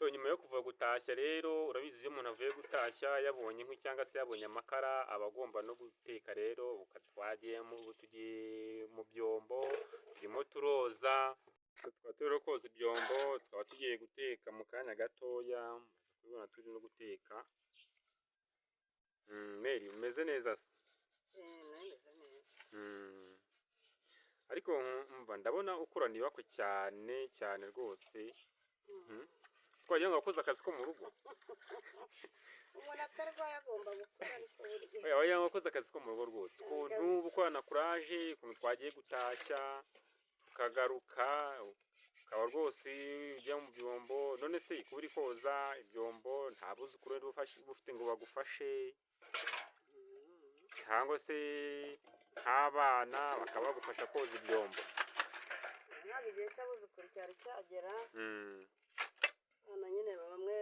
So nyuma yo kuva gutashya rero urabizi iyo umuntu avuye gutashya yabonye inkwi cyangwa se yabonye amakara aba agomba no guteka rero tugiye mu byombo turimo turoza tukaba turi koza ibyombo tukaba tugiye guteka mu kanya gatoya muza kubibona turi no guteka. Mary umeze neza se? Nameze neza. Ariko mva ndabona ukorana ibakwe cyane cyane rwose. Twagira ngo wakoze akazi ko mu rugo. Umuntu atarwaye agomba gukora ariko buryo. Oya wagira ngo wakoze akazi ko mu rugo rwose. Ukuntu ubukorana courage, ukuntu twagiye gutashya tukagaruka ukaba rwose ujya mu byombo, none se kuba uri koza ibyombo nta buzukuru bufite ngo bagufashe cyangwa se nk'abana bakaba bagufasha koza ibyombo? Ntabwo igihe cy'abuzukuru cyari cyagera. Abana nyine bamwe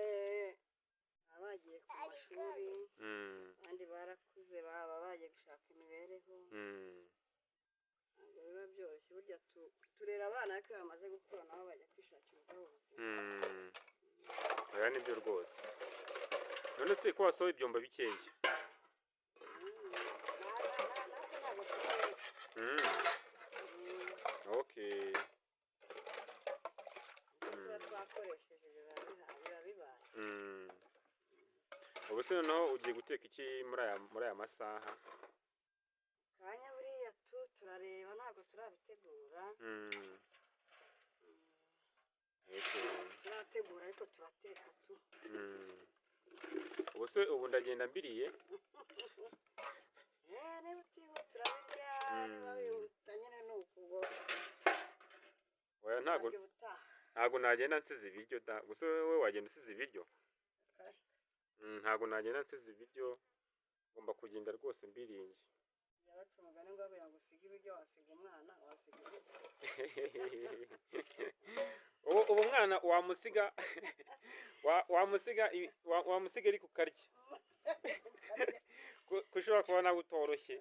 baba bagiye ku mashuri, abandi barakuze baba bagiye gushaka imibereho. Ntabwo biba byoroshye burya turera abana ariko iyo bamaze gukura nabo bajya kwishakira ubuzima. Oya nibyo rwose. None se ko wasohoye ibyombo bikeya? Okay. Twakoresheje biba bibaye. Ubu se noneho ugiye guteka iki muri aya masaha? Kanya buriya turareba ntabwo turabitegura. Turategura ariko turateka tu. Ubu se ubu ndagenda mbiriye? Niba utiwe turabirya niba wihuta nyine ni ukubwo. Oya ntabwo nagenda nsize ibiryo da. Gusa wowe wagenda usize ibiryo? Ntabwo nagenda nsize ibiryo, ngomba kugenda rwose mbirinze. Yabaca umugani ngo babwira ngo usige ibiryo wasiga umwana wasiga ibiryo. Ubu mwana wamusiga ariko ukarya. Kushobora kuba nawe utoroshye.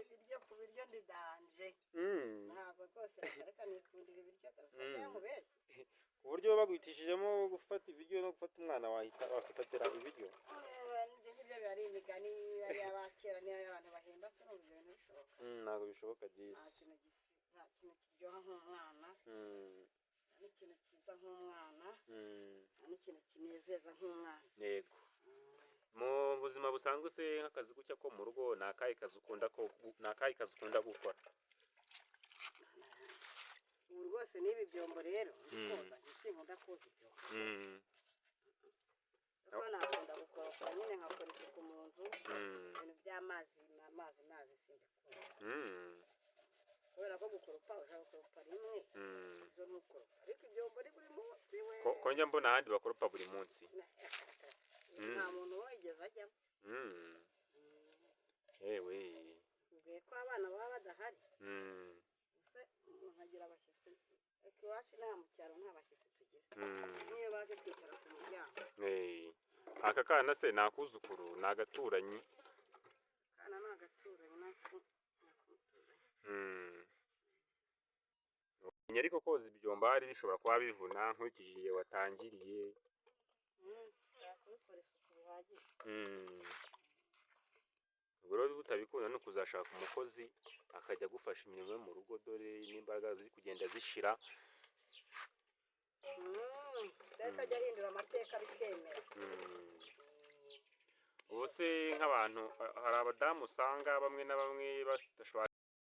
Ibiryo ku biryo ndidanje. Ntabwo rwose reka nikundira ibiryo kandi mubeshye. Ku buryo bagwitishijemo gufata ibiryo no gufata umwana wakifatira ibiryo. Ibyo bari imigani yari abakera niyo abantu bahemba se n'ubu ibintu bishoboka. Ntabwo bishoboka disi. Nta kintu kiryoha nk'umwana. Nta n'ikintu cyiza nk'umwana. Nta n'ikintu kinezeza nk'umwana. Yego. Mu buzima busanzwe se nk'akazi gutya ko mu rugo ni akahe kazi ukunda gukora? Ubu rwose n'ibi byombo rero koza sinkunda koza ibyombo. Kuko nakunda gukoropa nyine nkakora isuku mu nzu, ibintu by'amazi sindikunda. Kubera ko gukoropa ushaka gukoropa rimwe izo ntukoropa ariko ibyombo ni buri munsi we. Ko njya mbona ahandi bakoropa buri munsi. Nta muntu wigeze ajyamo. Yewe. Ubwiye ko abana baba badahari. Gusa umuntu agira abashyitsi. Ariko iwacu nta mu cyaro nta bashyitsi tugira. Niyo baje kwicara ku muryango. Aka kana se ni akuzukuru ni agaturanyi? Kana ni agaturanyi nako. Ariko koza ibyombo hari bishobora kuba bivuna nkurikije watangiriye. Kubikora isuku bihagije. Ubwo rero utabikunda no kuzashaka umukozi akajya agufasha imirimo yo mu rugo dore n'imbaraga ziri kugenda zishira. Reka ajya ahindura amateka bikemera. Ubu se nk'abantu hari abadamu usanga bamwe na bamwe badashobora